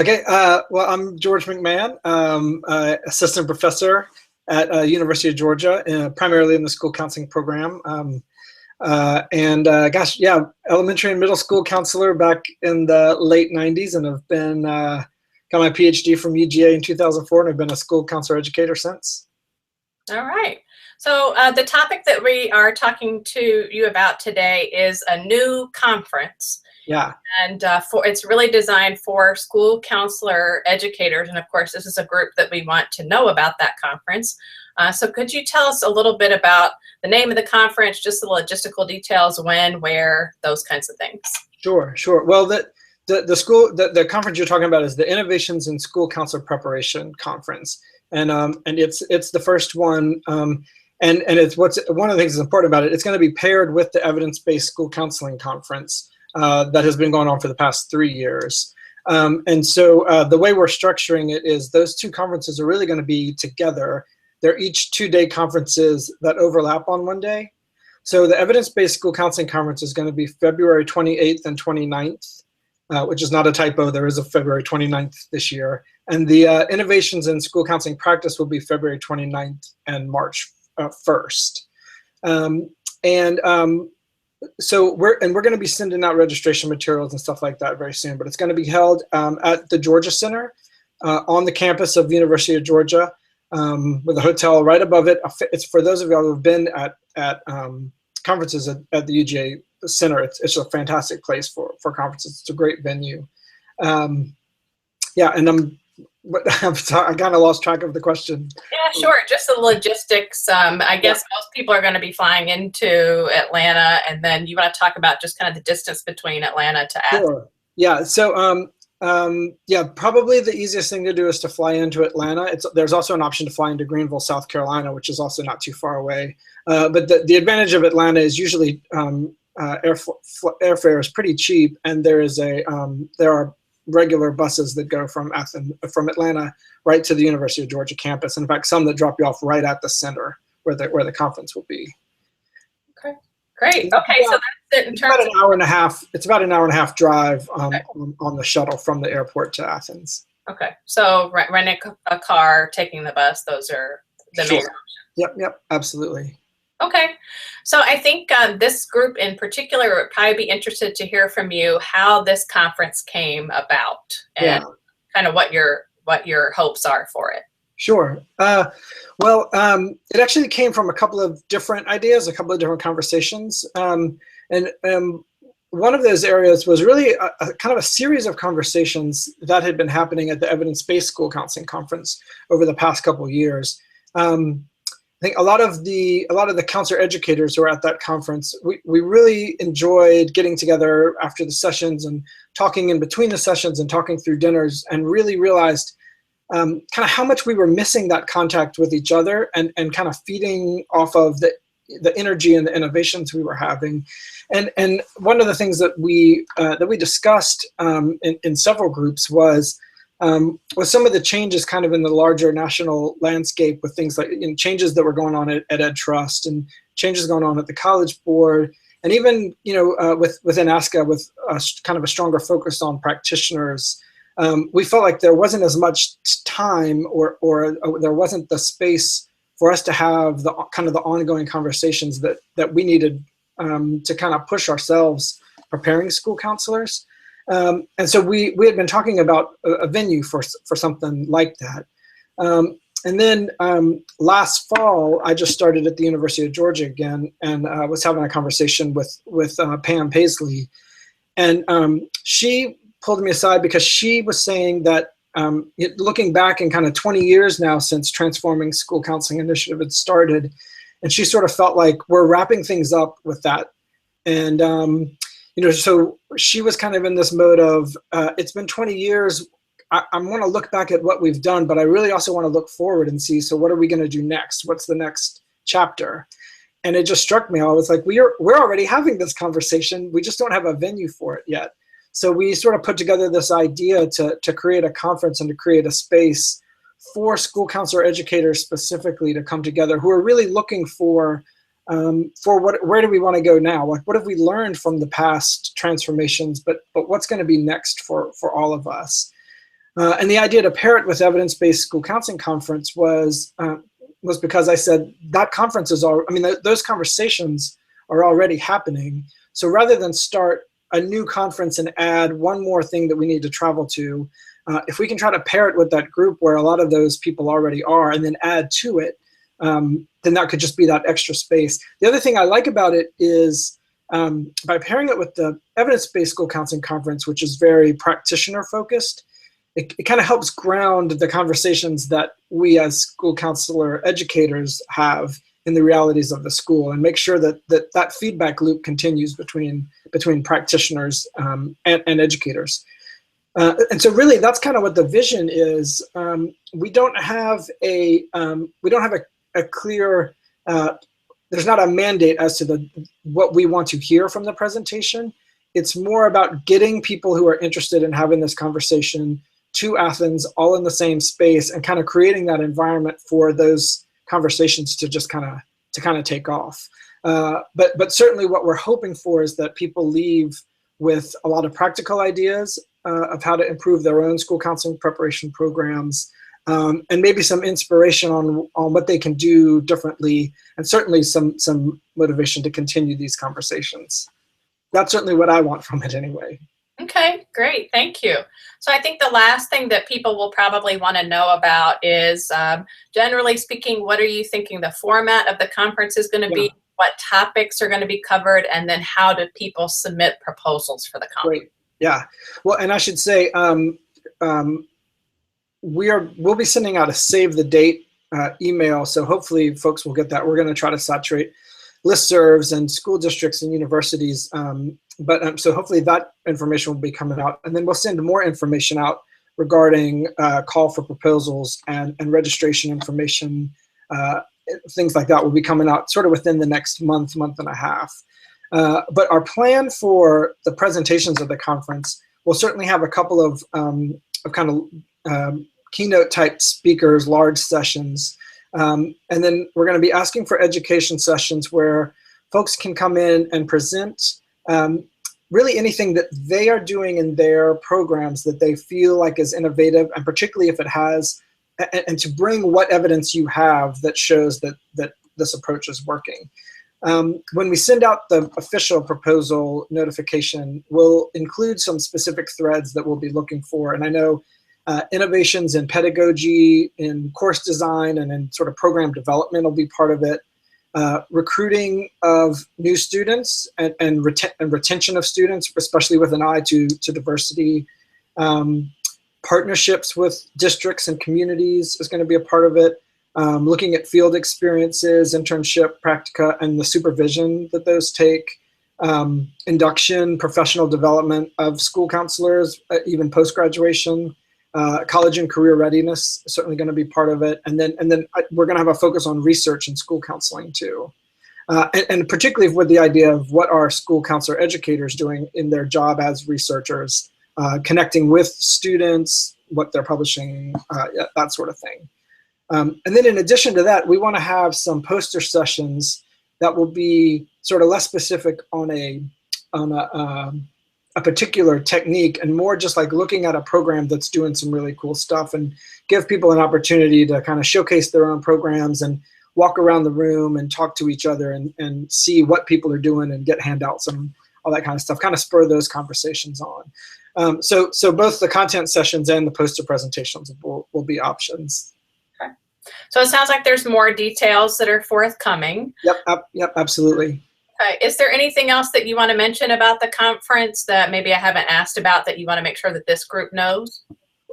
Okay, well, I'm George McMahon, assistant professor at University of Georgia, primarily in the school counseling program. Gosh, yeah, elementary and middle school counselor back in the late 90s, and have been got my PhD from UGA in 2004, and I've been a school counselor educator since. All right. So the topic that we are talking to you about today is a new conference. Yeah. And it's really designed for school counselor educators. And of course, this is a group that we want to know about that conference. So could you tell us a little bit about the name of the conference, just the logistical details, when, where, those kinds of things? Sure, sure. Well, the conference you're talking about is the Innovations in School Counselor Preparation Conference. And it's the first one. And it's one of the things that's important about it. It's going to be paired with the Evidence-Based School Counseling Conference that has been going on for the past 3 years. So the way we're structuring it is those two conferences are really going to be together. They're each 2-day conferences that overlap on one day. So the Evidence-Based School Counseling Conference is going to be February 28th and 29th, which is not a typo. There is a February 29th this year. And the Innovations in School Counseling Practice will be February 29th and March 1st. So we're going to be sending out registration materials and stuff like that very soon, but it's going to be held at the Georgia Center on the campus of the University of Georgia, with a hotel right above it. It's for those of y'all who've been at conferences at the UGA Center. It's a fantastic place for conferences. It's a great venue. Yeah, and I'm sorry, I kind of lost track of the question. Yeah, sure. Just the logistics. I guess most people are going to be flying into Atlanta, and then you want to talk about just kind of the distance between Atlanta to Athens. Sure. Yeah. So, yeah, probably the easiest thing to do is to fly into Atlanta. There's also an option to fly into Greenville, South Carolina, which is also not too far away. But the advantage of Atlanta is usually airfare is pretty cheap, and there are regular buses that go from Atlanta right to the University of Georgia campus. In fact, some that drop you off right at the center where the conference will be. Okay, great. Okay, so that's it in terms of an hour and a half. It's about an hour and a half drive on the shuttle from the airport to Athens. Okay, so renting a car, taking the bus, those are the main options. Yep, absolutely. Okay, so I think this group in particular would probably be interested to hear from you how this conference came about and kind of what your hopes are for it. Sure. Well, it actually came from a couple of different ideas, a couple of different conversations. And one of those areas was really a kind of a series of conversations that had been happening at the Evidence-Based School Counseling Conference over the past couple of years. I think a lot of the counselor educators who were at that conference, we really enjoyed getting together after the sessions and talking in between the sessions and talking through dinners, and really realized kind of how much we were missing that contact with each other and kind of feeding off of the energy and the innovations we were having. And one of the things that we discussed in several groups was some of the changes kind of in the larger national landscape, with things like changes that were going on at Ed Trust and changes going on at the College Board, and even within ASCA with kind of a stronger focus on practitioners. We felt like there wasn't as much time or there wasn't the space for us to have the kind of the ongoing conversations that we needed to kind of push ourselves preparing school counselors. And so we had been talking about a venue for something like that. And then last fall, I just started at the University of Georgia again, and was having a conversation with Pam Paisley. And she pulled me aside because she was saying that looking back in kind of 20 years now since Transforming School Counseling Initiative had started, and she sort of felt like we're wrapping things up with that. And so she was kind of in this mode of, it's been 20 years. I want to look back at what we've done, but I really also want to look forward and see, so what are we going to do next? What's the next chapter? And it just struck me. I was like, we're already having this conversation. We just don't have a venue for it yet. So we sort of put together this idea to create a conference and to create a space for school counselor educators specifically to come together, who are really looking for where do we want to go now? Like, what have we learned from the past transformations, but what's going to be next for all of us? And the idea to pair it with evidence-based school counseling conference was because I said that conference is all, I mean, those conversations are already happening. So rather than start a new conference and add one more thing that we need to travel to, if we can try to pair it with that group where a lot of those people already are and then add to it, then that could just be that extra space. The other thing I like about it is by pairing it with the evidence-based school counseling conference, which is very practitioner focused, it kind of helps ground the conversations that we as school counselor educators have in the realities of the school, and make sure that that feedback loop continues between practitioners and educators. And so really that's kind of what the vision is. We don't have a clear, there's not a mandate as to what we want to hear from the presentation. It's more about getting people who are interested in having this conversation to Athens, all in the same space, and kind of creating that environment for those conversations to just kind of take off. But certainly what we're hoping for is that people leave with a lot of practical ideas of how to improve their own school counseling preparation programs, and maybe some inspiration on what they can do differently, and certainly some motivation to continue these conversations. That's certainly what I want from it anyway. Okay, great. Thank you. So I think the last thing that people will probably want to know about is, generally speaking, what are you thinking the format of the conference is going to be? What topics are going to be covered? And then how do people submit proposals for the conference? Great. Yeah. Well, and I should say, we'll be sending out a save the date email. So hopefully folks will get that. We're going to try to saturate listservs and school districts and universities. So hopefully that information will be coming out, and then we'll send more information out regarding call for proposals and registration information. Things like that will be coming out sort of within the next month and a half. But our plan for the presentations of the conference will certainly have a couple of kind of keynote type speakers, large sessions. And then we're going to be asking for education sessions where folks can come in and present really anything that they are doing in their programs that they feel like is innovative, and particularly if it has, and to bring what evidence you have that shows that this approach is working. When we send out the official proposal notification, we'll include some specific threads that we'll be looking for. And I know innovations in pedagogy, in course design, and in sort of program development will be part of it. Recruiting of new students and retention of students, especially with an eye to diversity. Partnerships with districts and communities is going to be a part of it. Looking at field experiences, internship, practica, and the supervision that those take. Induction, professional development of school counselors, even post-graduation. College and career readiness is certainly going to be part of it. And then we're going to have a focus on research and school counseling too. And particularly with the idea of what are school counselor educators doing in their job as researchers, connecting with students, what they're publishing, that sort of thing. And then in addition to that, we want to have some poster sessions that will be sort of less specific on a particular technique, and more just like looking at a program that's doing some really cool stuff, and give people an opportunity to kind of showcase their own programs and walk around the room and talk to each other and see what people are doing and get handouts and all that kind of stuff, kind of spur those conversations on. So both the content sessions and the poster presentations will be options. Okay. So it sounds like there's more details that are forthcoming. Yep, absolutely. Okay. Is there anything else that you want to mention about the conference that maybe I haven't asked about that you want to make sure that this group knows?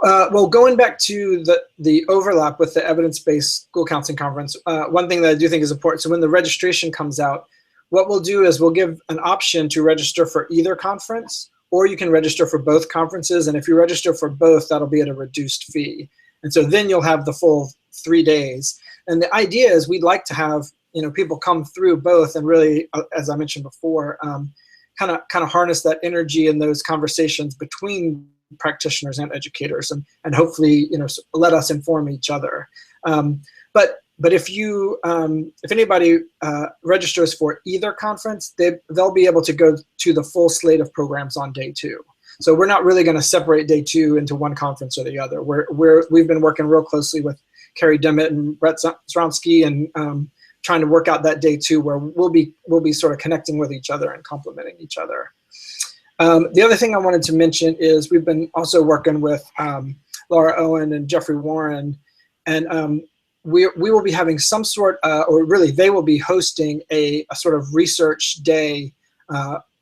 Well, going back to the overlap with the evidence-based school counseling conference, one thing that I do think is important, so when the registration comes out, what we'll do is we'll give an option to register for either conference, or you can register for both conferences, and if you register for both, that'll be at a reduced fee. And so then you'll have the full 3 days. And the idea is we'd like to have people come through both and really, as I mentioned before, kind of harness that energy in those conversations between practitioners and educators, and hopefully let us inform each other. But if anybody registers for either conference, they'll be able to go to the full slate of programs on day 2. So we're not really going to separate day 2 into one conference or the other. We've been working real closely with Carrie Dimmitt and Brett Zronsky and trying to work out that day 2 where we'll be sort of connecting with each other and complementing each other. The other thing I wanted to mention is we've been also working with Laura Owen and Jeffrey Warren, and we will be having some sort, or really they will be hosting a sort of research day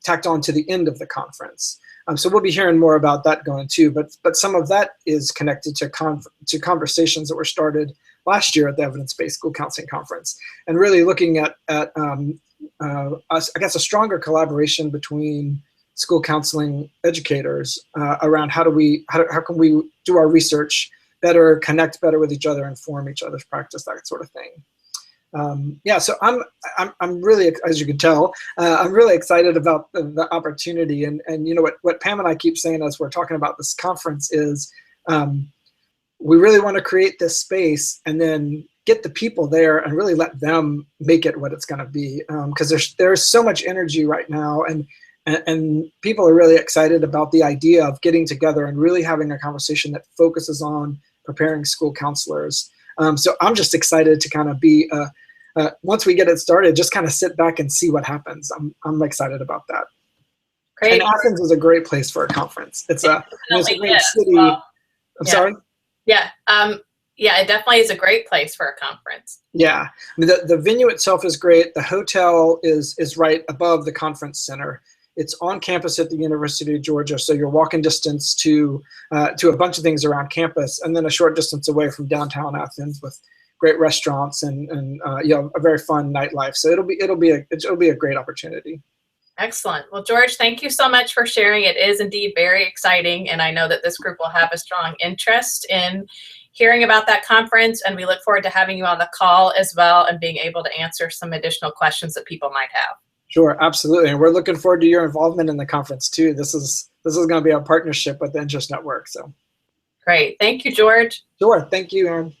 tacked on to the end of the conference. So we'll be hearing more about that going too, but some of that is connected to conversations that were started last year at the Evidence-Based School Counseling Conference, and really looking at I guess a stronger collaboration between school counseling educators around how can we do our research better, connect better with each other, inform each other's practice, that sort of thing. Yeah, so I'm really, as you can tell, I'm really excited about the opportunity, and you know what Pam and I keep saying as we're talking about this conference is we really want to create this space and then get the people there and really let them make it what it's going to be, because there's so much energy right now, and people are really excited about the idea of getting together and really having a conversation that focuses on preparing school counselors. So I'm just excited to kind of be, once we get it started, just kind of sit back and see what happens. I'm excited about that. Great. And Athens is a great place for a conference. It's a great city. Well, I'm sorry? Yeah. Yeah, it definitely is a great place for a conference. Yeah. I mean, the venue itself is great. The hotel is right above the conference center. It's on campus at the University of Georgia, so you're walking distance to a bunch of things around campus, and then a short distance away from downtown Athens with great restaurants and a very fun nightlife. So it'll be a great opportunity. Excellent. Well, George, thank you so much for sharing. It is indeed very exciting, and I know that this group will have a strong interest in hearing about that conference, and we look forward to having you on the call as well and being able to answer some additional questions that people might have. Sure, absolutely. And we're looking forward to your involvement in the conference too. This is going to be a partnership with the Interest Network. So great. Thank you, George. Sure. Thank you, Aaron.